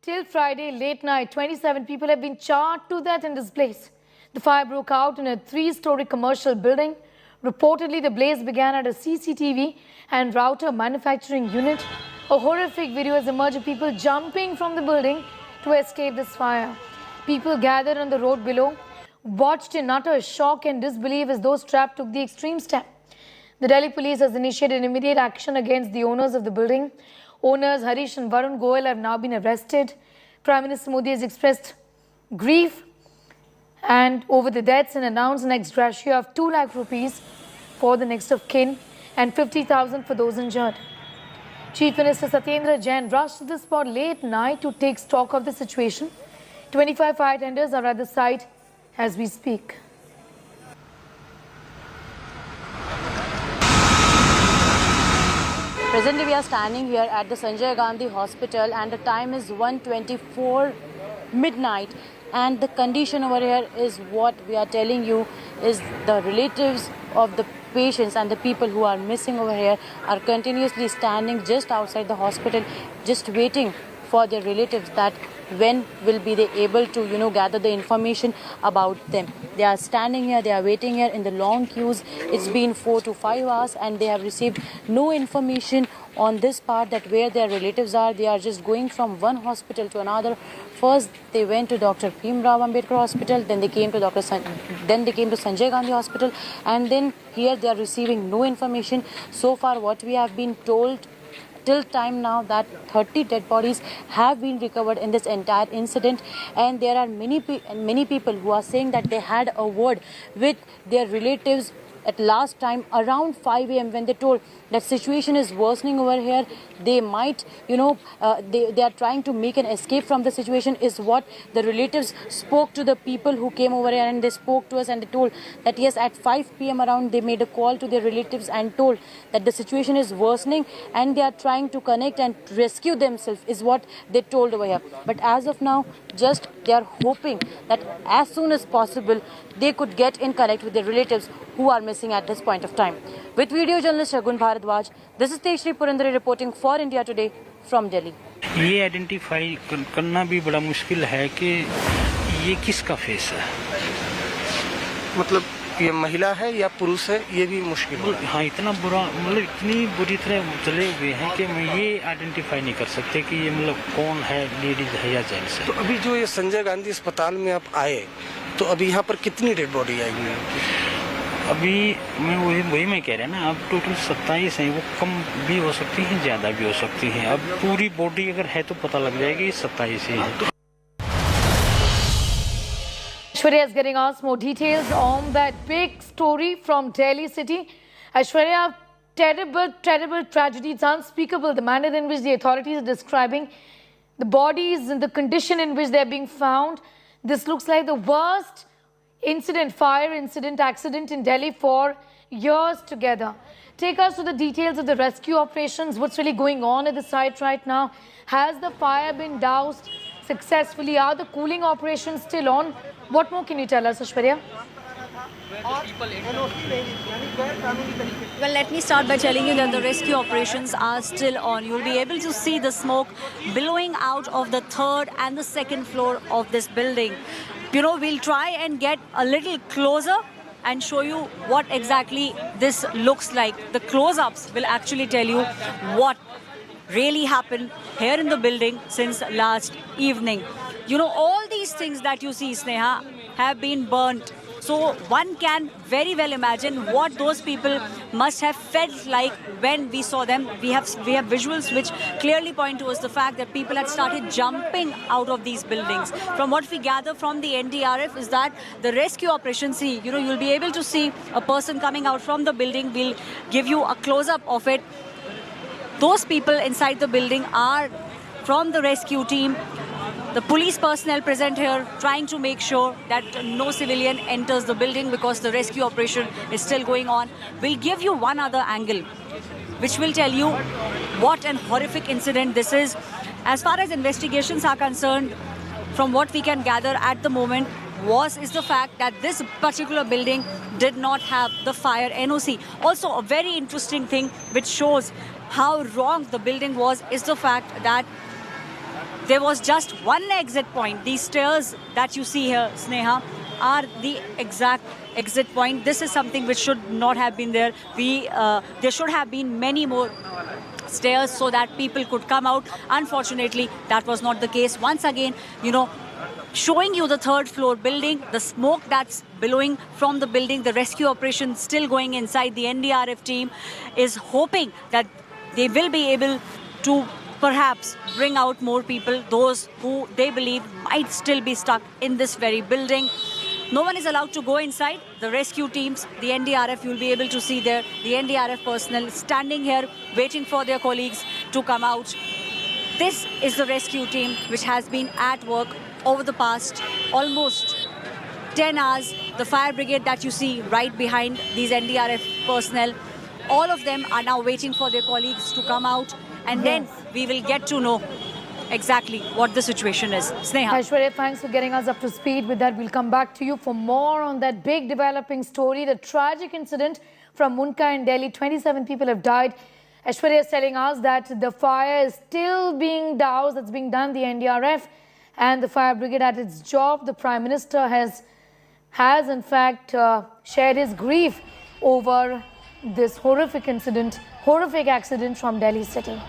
Till Friday late night, 27 people have been charred to death in this place. The fire broke out in a 3-story commercial building. Reportedly, the blaze began at a CCTV and router manufacturing unit. A horrific video has emerged of people jumping from the building to escape this fire. People gathered on the road below watched in utter shock and disbelief as those trapped took the extreme step. The Delhi police has initiated immediate action against the owners of the building. Owners Harish and Varun Goyal have now been arrested. Prime Minister Modi has expressed grief and over the deaths and announced an ex gratia of 2 lakh rupees for the next of kin and 50,000 for those injured. Chief Minister Satyendra Jain rushed to the spot late night to take stock of the situation. 25 fire tenders are at the site as we speak. Presently, we are standing here at the Sanjay Gandhi Hospital and the time is 1:24 midnight, and the condition over here is what we are telling you is the relatives of the patients and the people who are missing over here are continuously standing just outside the hospital, just waiting for their relatives that when will be they able to gather the information about them. They are standing here, they are waiting here in the long queues. It's been 4 to 5 hours and they have received no information on this part that where their relatives are. They are just going from one hospital to another. First they went to Dr. Bhimrao Ambedkar Hospital, then they came to Sanjay Gandhi Hospital, and then here they are receiving no information. So far what we have been told till time now that 30 dead bodies have been recovered in this entire incident, and there are many people who are saying that they had a word with their relatives at last time around 5 a.m. when they told that situation is worsening over here. They might, they are trying to make an escape from the situation is what the relatives spoke to the people who came over here, and they spoke to us and they told that yes, at 5 p.m. around they made a call to their relatives and told that the situation is worsening and they are trying to connect and rescue themselves is what they told over here. But as of now, just they are hoping that as soon as possible they could get in connect with their relatives who are missing at this point of time. With video journalist Shagun Bharadwaj, this is Tejshri Purandare reporting for India Today from Delhi. ये identify करना भी बड़ा मुश्किल है कि ये किसका face है, मतलब ये महिला है या पुरुष है, ये भी मुश्किल है। हाँ, इतना बुरा, मतलब इतनी बुरी तरह चले हुए हैं कि मैं ये आइडेंटिफाई नहीं कर सकते कि ये मतलब कौन है, लेडीज है या जेंट्स है। तो अभी जो ये संजय गांधी अस्पताल में आप आए तो अभी यहाँ पर कितनी डेड बॉडी आएगी? अभी मैं वही मैं कह रहा ना, अब टोटल 27 हैं, वो कम भी हो सकती हैं, ज़्यादा भी हो सकती हैं। अब पूरी बॉडी अगर है तो पता लग जाएगी ये 27 ही है। Aishwarya is getting us more details on that big story from Delhi city. Aishwarya, terrible tragedy. It's unspeakable the manner in which the authorities are describing the bodies and the condition in which they're being found. This looks like the worst incident, fire incident, accident in Delhi for years together. Take us to the details of the rescue operations. What's really going on at the site right now? Has the fire been doused successfully? Are the cooling operations still on? What more can you tell us, Aishwarya? Well, let me start by telling you that the rescue operations are still on. You'll be able to see the smoke billowing out of the 3rd and the 2nd floor of this building. We'll try and get a little closer and show you what exactly this looks like. The close-ups will actually tell you what really happened here in the building since last evening. All these things that you see, Sneha, have been burnt. So one can very well imagine what those people must have felt like when we saw them. We have visuals which clearly point towards the fact that people had started jumping out of these buildings. From what we gather from the NDRF is that the rescue operation, you'll be able to see a person coming out from the building. We'll give you a close-up of it. Those people inside the building are from the rescue team. The police personnel present here trying to make sure that no civilian enters the building because the rescue operation is still going on. We'll give you one other angle which will tell you what an horrific incident this is. As far as investigations are concerned, from what we can gather at the moment is the fact that this particular building did not have the fire NOC. Also, a very interesting thing which shows how wrong the building was is the fact that there was just one exit point. These stairs that you see here, Sneha, are the exact exit point. This is something which should not have been there. There should have been many more stairs so that people could come out. Unfortunately, that was not the case. Once again, showing you the third floor building, the smoke that's billowing from the building, the rescue operation still going inside. The NDRF team is hoping that they will be able to perhaps bring out more people, those who they believe might still be stuck in this very building. No one is allowed to go inside. The rescue teams, the NDRF, you'll be able to see there, the NDRF personnel standing here waiting for their colleagues to come out. This is the rescue team which has been at work over the past almost 10 hours. The fire brigade that you see right behind these NDRF personnel, all of them are now waiting for their colleagues to come out, and then we will get to know exactly what the situation is. Sneha. Aishwarya, thanks for getting us up to speed with that. We'll come back to you for more on that big developing story, the tragic incident from Munka in Delhi. 27 people have died. Aishwarya is telling us that the fire is still being doused. That's being done. The NDRF and the fire brigade at its job. The Prime Minister has in fact shared his grief over this horrific accident from Delhi city.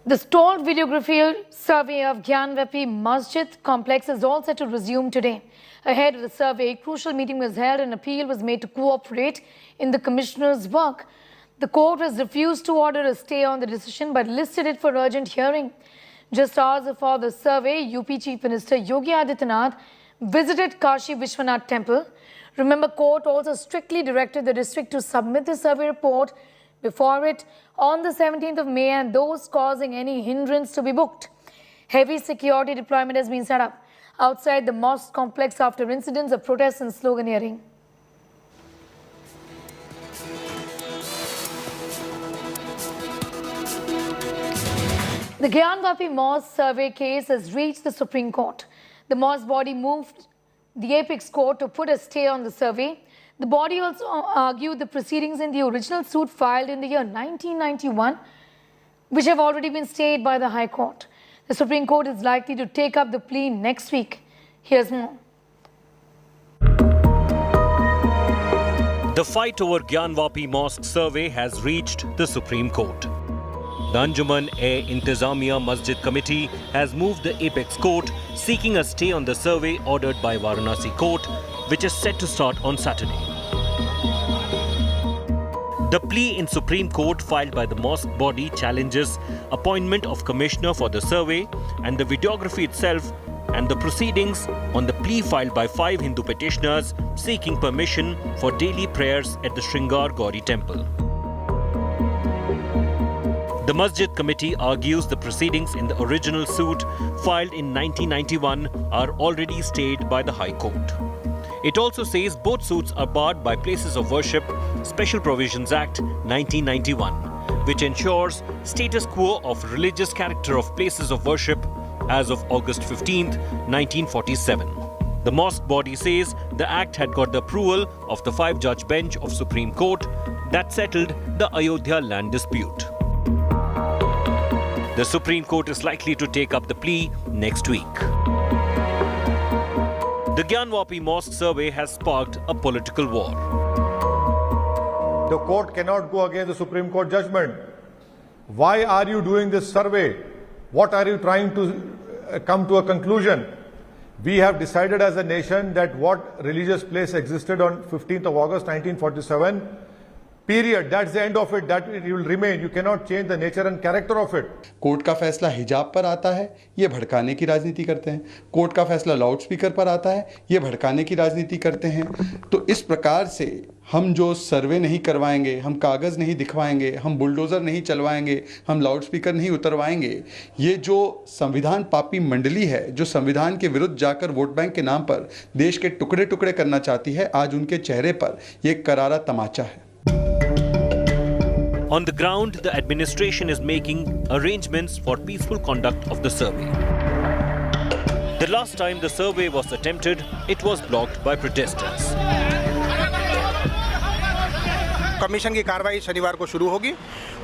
The stalled videography survey of Gyanvapi Masjid complex is all set to resume today. Ahead of the survey, a crucial meeting was held and appeal was made to cooperate in the commissioner's work. The court has refused to order a stay on the decision but listed it for urgent hearing. Just hours before the survey, UP Chief Minister Yogi Adityanath visited Kashi Vishwanath Temple. Remember, court also strictly directed the district to submit the survey report before it on the 17th of May and those causing any hindrance to be booked. Heavy security deployment has been set up outside the mosque complex after incidents of protests and sloganeering. The Gyanvapi Mosque survey case has reached the Supreme Court. The mosque body moved the apex court to put a stay on the survey. The body also argued the proceedings in the original suit filed in the year 1991, which have already been stayed by the High Court. The Supreme Court is likely to take up the plea next week. Here's more. The fight over Gyanvapi Mosque survey has reached the Supreme Court. The Anjuman-e-Intizamiya Masjid Committee has moved the apex court seeking a stay on the survey ordered by Varanasi Court, which is set to start on Saturday. The plea in Supreme Court filed by the mosque body challenges appointment of commissioner for the survey and the videography itself, and the proceedings on the plea filed by 5 Hindu petitioners seeking permission for daily prayers at the Sringar Gauri temple. The Masjid Committee argues the proceedings in the original suit filed in 1991 are already stayed by the High Court. It also says both suits are barred by Places of Worship Special Provisions Act 1991, which ensures status quo of religious character of places of worship as of August 15, 1947. The mosque body says the act had got the approval of the 5-judge bench of Supreme Court that settled the Ayodhya land dispute. The Supreme Court is likely to take up the plea next week. The Gyanvapi Mosque survey has sparked a political war. The court cannot go against the Supreme Court judgment. Why are you doing this survey? What are you trying to come to a conclusion? We have decided as a nation that what religious place existed on 15th of August 1947, period. That's the end of it. That it will remain. You cannot change the nature and character of it. Court का फैसला हिजाब पर आता है, ये भड़काने की राजनीति करते हैं. कोर्ट का फैसला लाउड स्पीकर पर आता है, ये भड़काने की राजनीति करते हैं. तो इस प्रकार से हम जो सर्वे नहीं करवाएंगे, हम कागज़ नहीं दिखवाएंगे, हम बुलडोज़र नहीं चलवाएंगे, हम लाउड स्पीकर नहीं उतरवाएंगे, ये जो संविधान पापी मंडली है, जो संविधान के विरुद्ध जाकर वोट बैंक के नाम पर देश के टुकड़े टुकड़े करना चाहती है, आज उनके चेहरे पर ये करारा तमाचा है. On the ground, the administration is making arrangements for peaceful conduct of the survey. The last time the survey was attempted, it was blocked by protesters. Commission की कार्रवाई शनिवार को शुरू होगी।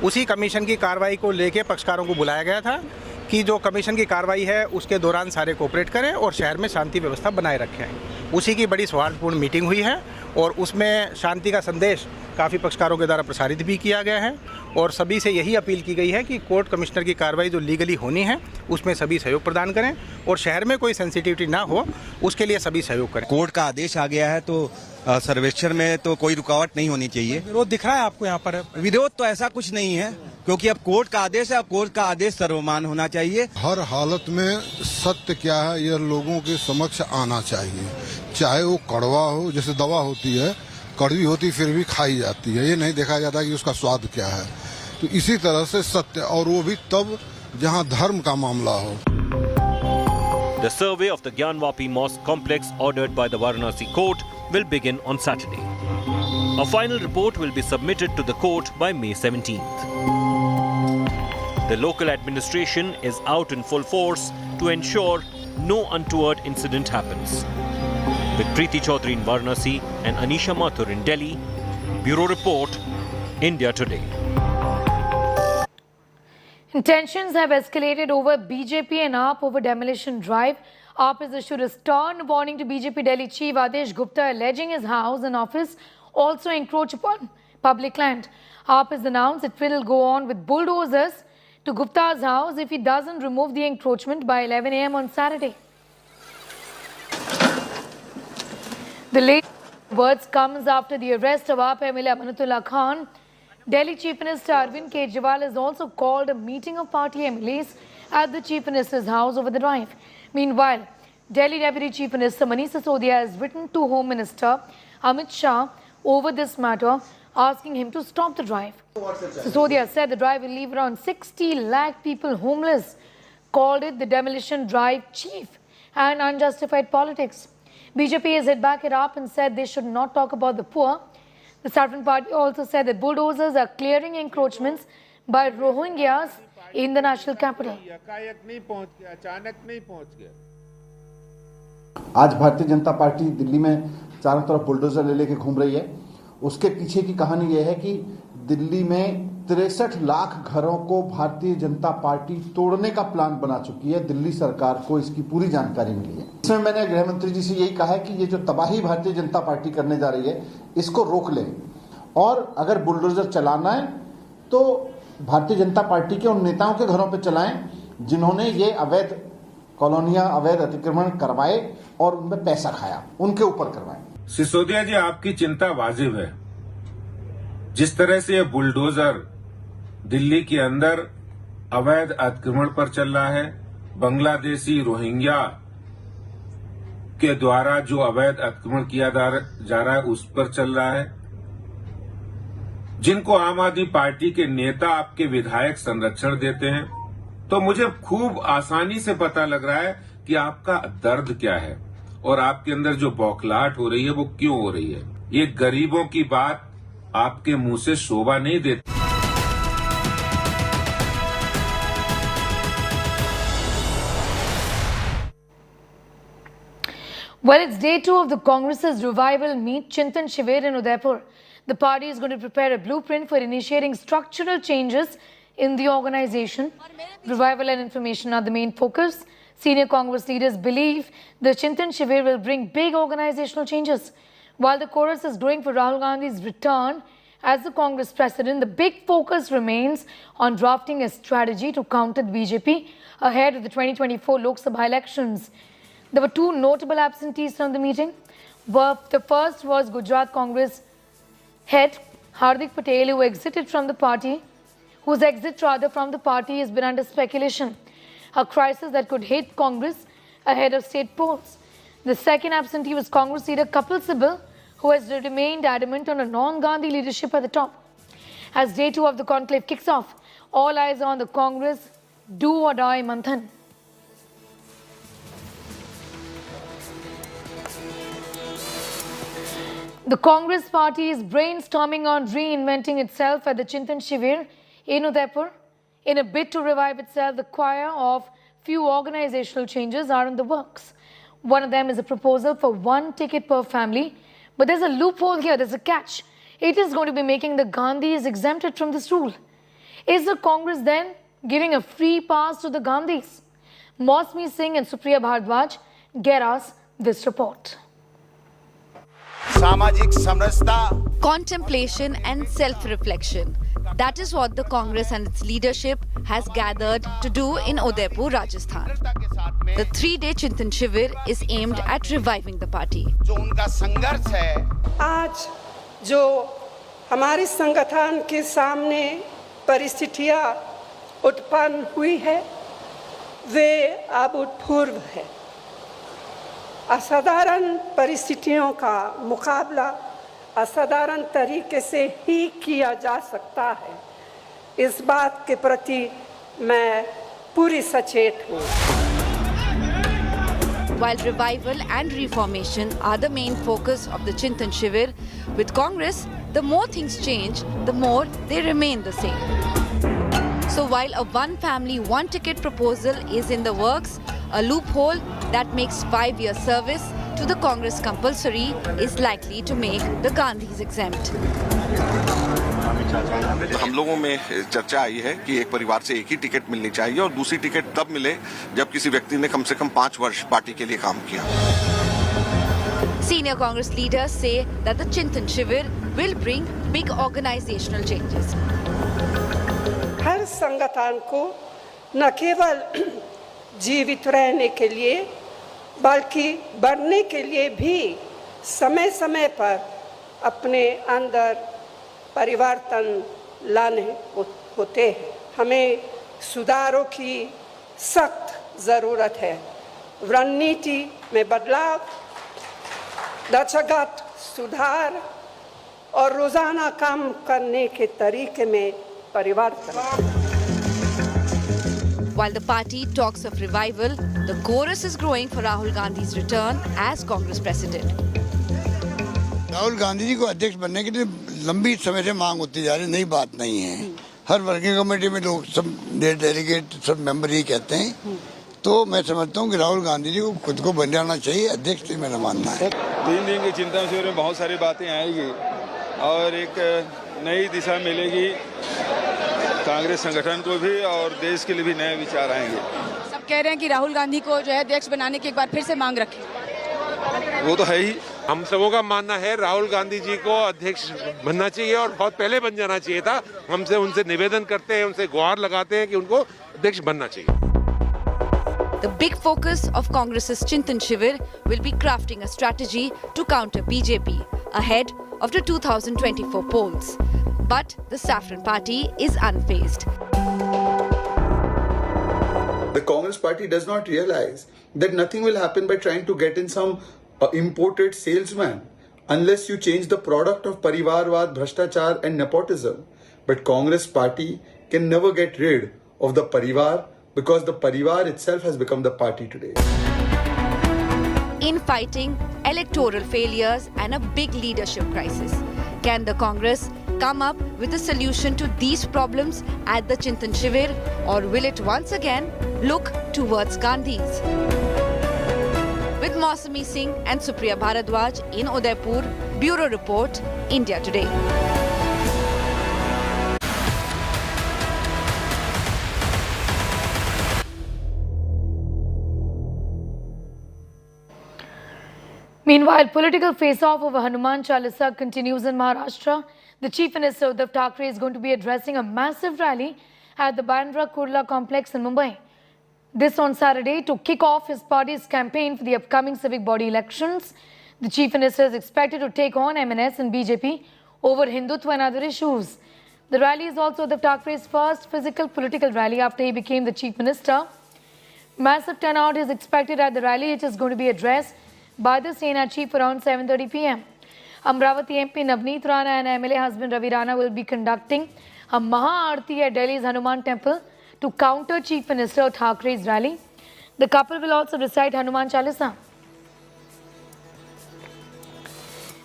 उसी कमीशन की कार्रवाई को लेके पक्षकारों को बुलाया गया था कि जो कमीशन की कार्रवाई है उसके दौरान सारे कोऑपरेट करें और शहर में शांति व्यवस्था बनाए रखें। उसी की बड़ी सौहार्दपूर्ण मीटिंग हुई है और उसमें शांति का संदेश काफ़ी पक्षकारों के द्वारा प्रसारित भी किया गया है और सभी से यही अपील की गई है कि कोर्ट कमिश्नर की कार्रवाई जो लीगली होनी है उसमें सभी सहयोग प्रदान करें और शहर में कोई सेंसिटिविटी ना हो उसके लिए सभी सहयोग करें। कोर्ट का आदेश आ गया है तो सर्वेक्षण में तो कोई रुकावट नहीं होनी चाहिए। विरोध दिख रहा है आपको यहाँ पर? विरोध तो ऐसा कुछ नहीं है क्योंकि अब कोर्ट का आदेश है, अब कोर्ट का आदेश सर्वमान्य होना चाहिए। हर हालत में सत्य क्या है यह लोगों के समक्ष आना चाहिए, चाहे वो कड़वा हो, जैसे दवा होती है कड़वी होती फिर भी खाई जाती है, ये नहीं देखा जाता कि उसका स्वाद क्या है। तो इसी तरह से सत्य, और वो भी तब जहां धर्म का मामला हो। The survey of the Gyanvapi Mosque complex ordered by the Varanasi court will begin on Saturday. A final report will be submitted to the court by May 17th. The local administration is out in full force to ensure no untoward incident happens. With Preeti Chaudhary in Varanasi and Anisha Mathur in Delhi, Bureau Report, India Today. Tensions have escalated over BJP and AAP over demolition drive. AAP has issued a stern warning to BJP Delhi Chief Adesh Gupta, alleging his house and office also encroach upon public land. AAP has announced it will go on with bulldozers to Gupta's house if he doesn't remove the encroachment by 11 a.m. on Saturday. The latest words comes after the arrest of AAP MLA Amanatullah Khan. Delhi Chief Minister Arvind Kejriwal has also called a meeting of party MLAs at the Chief Minister's house over the drive. Meanwhile, Delhi Deputy Chief Minister Manish Sisodia has written to Home Minister Amit Shah over this matter, asking him to stop the drive. Sisodia said the drive will leave around 60 lakh people homeless, called it the demolition drive cheap and unjustified politics. BJP has hit back at AAP and said they should not talk about the poor. The Saffron Party also said that bulldozers are clearing encroachments by Rohingyas in the national capital. आज Bharatiya Janata party Delhi में चारों तरफ bulldozer ले लेके घूम रही है। उसके पीछे की कहानी यह है कि दिल्ली में 63 लाख घरों को भारतीय जनता पार्टी तोड़ने का प्लान बना चुकी है। दिल्ली सरकार को इसकी पूरी जानकारी मिली है। इसमें मैंने गृह मंत्री जी से यही कहा है कि ये जो तबाही भारतीय जनता पार्टी करने जा रही है इसको रोक लें, और अगर बुलडोजर चलाना है तो भारतीय जनता पार्टी के उन नेताओं के घरों पर चलाएं जिन्होंने ये अवैध कॉलोनियां, अवैध अतिक्रमण करवाए और उनमें पैसा खाया, उनके ऊपर करवाएं। सिसोदिया जी, आपकी चिंता वाजिब है। जिस तरह से ये बुलडोजर दिल्ली के अंदर अवैध अतिक्रमण पर चल रहा है, बांग्लादेशी रोहिंग्या के द्वारा जो अवैध अतिक्रमण किया जा रहा है उस पर चल रहा है, जिनको आम आदमी पार्टी के नेता, आपके विधायक संरक्षण देते हैं, तो मुझे खूब आसानी से पता लग रहा है कि आपका दर्द क्या है और आपके अंदर जो बौखलाहट हो रही है वो क्यों हो रही है। ये गरीबों की बात आपके मुंह से शोभा नहीं देती। Well, it's day 2 of the Congress's revival meet, Chintan Shivir in Udaipur. The party is going to prepare a blueprint for initiating structural changes in the organization. Revival and information are the main focus. Senior Congress leaders believe the Chintan Shivir will bring big organizational changes. While the chorus is going for Rahul Gandhi's return as the Congress president, the big focus remains on drafting a strategy to counter the BJP ahead of the 2024 Lok Sabha elections. There were 2 notable absentees from the meeting. The first was Gujarat Congress head Hardik Patel, who exited from the party, whose exit from the party has been under speculation, a crisis that could hit Congress ahead of state polls. The second absentee was Congress leader Kapil Sibal, who has remained adamant on a non-Gandhi leadership at the top. As day 2 of the conclave kicks off, all eyes are on the Congress do or die manthan. The Congress party is brainstorming on reinventing itself at the Chintan Shivir in Udaipur in a bid to revive itself. The choir of few organizational changes are in the works. One of them is a proposal for one ticket per family. But there's a loophole here, there's a catch. It is going to be making the Gandhis exempted from this rule. Is the Congress then giving a free pass to the Gandhis? Mausami Singh and Supriya Bharadwaj get us this report. Contemplation and self-reflection. That is what the Congress and its leadership has gathered to do in Udaipur, Rajasthan. The 3-day Chintan Shivir is aimed at reviving the party. आज जो हमारे संगठन के सामने परिस्थितियां उत्पन्न हुई है वे अभूतपूर्व है। असाधारण परिस्थितियों का मुकाबला असाधारण तरीके से ही किया जा सकता है। इस बात के प्रति मैं पूरी सचेत हूँ। While revival and reformation are the main focus of the Chintan Shivir, with Congress, the more things change, the more they remain the same. So while a one-family, one-ticket proposal is in the works, a loophole that makes 5-year service to the Congress compulsory is likely to make the Gandhis exempt. हम लोगों में चर्चा आई है कि एक परिवार से एक ही टिकट मिलनी चाहिए और दूसरी टिकट तब मिले जब किसी व्यक्ति ने कम से कम 5 वर्ष पार्टी के लिए काम किया। Senior Congress leaders say that the Chintan Shivir will bring big organizational changes. हर संगठन को न केवल जीवित रहने के लिए बल्कि बढ़ने के लिए भी समय-समय पर अपने अंदर परिवर्तन लाने होते हैं। हमें सुधारों की सख्त ज़रूरत है। रणनीति में बदलाव, ढांचागत सुधार और रोजाना काम करने के तरीके में परिवर्तन। While the party talks of revival, the chorus is growing for Rahul Gandhi's return as Congress president. Rahul Gandhi ji को अध्यक्ष बनने के लिए लंबी समय से मांग होती जा रही, नई बात नहीं है। हर वर्किंग कमेटी में लोग सब डेलीगेट सब मेंबर ही कहते हैं। तो मैं समझता हूँ कि राहुल गांधी जी को खुद को बन जाना चाहिए, अध्यक्ष से मेरा मानना है। 3 दिन के चिंतन शिविर में बहुत सारी बातें आएगी और एक नई दिशा मिलेगी कांग्रेस संगठन को भी और देश के लिए भी नए विचार आएंगे। सब कह रहे हैं कि राहुल गांधी को जो है अध्यक्ष बनाने की एक बार फिर से मांग रखें। वो तो है ही। हम सबों का मानना है राहुल गांधी जी को अध्यक्ष बनना चाहिए और बहुत पहले बन जाना चाहिए था। हमसे उनसे निवेदन करते हैं, उनसे गुहार लगाते हैं कि उनको अध्यक्ष बनना चाहिए। The big focus of Congress's Chintan Shivir will be crafting a strategy to counter BJP ahead of the 2024 polls. But the Saffron Party is unfazed. The Congress Party does not realize that nothing will happen by trying to get in some imported salesman unless you change the product of Parivarvad, Bhrashtachar and nepotism. But Congress Party can never get rid of the Parivar because the Parivar itself has become the party today. In fighting electoral failures and a big leadership crisis, can the Congress come up with a solution to these problems at the Chintan Shivir, or will it once again look towards Gandhis? With Mausami Singh and Supriya Bharadwaj in Udaipur, Bureau Report, India Today. Meanwhile, political face-off over Hanuman Chalisa continues in Maharashtra. The Chief Minister Uddhav Thackeray is going to be addressing a massive rally at the Bandra Kurla complex in Mumbai. This on Saturday to kick off his party's campaign for the upcoming civic body elections. The Chief Minister is expected to take on MNS and BJP over Hindutva and other issues. The rally is also Uddhav Thackeray's first physical political rally after he became the Chief Minister. Massive turnout is expected at the rally, which is going to be addressed by the Sena Chief around 7:30 p.m. Amravati MP Navneet Rana and MLA husband Ravi Rana will be conducting a Maha-Aarti at Delhi's Hanuman Temple to counter Chief Minister Thackeray's rally. The couple will also recite Hanuman Chalisa.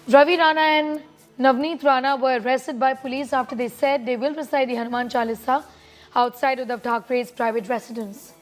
Ravi Rana and Navneet Rana were arrested by police after they said they will recite the Hanuman Chalisa outside Uddhav Thackeray's private residence.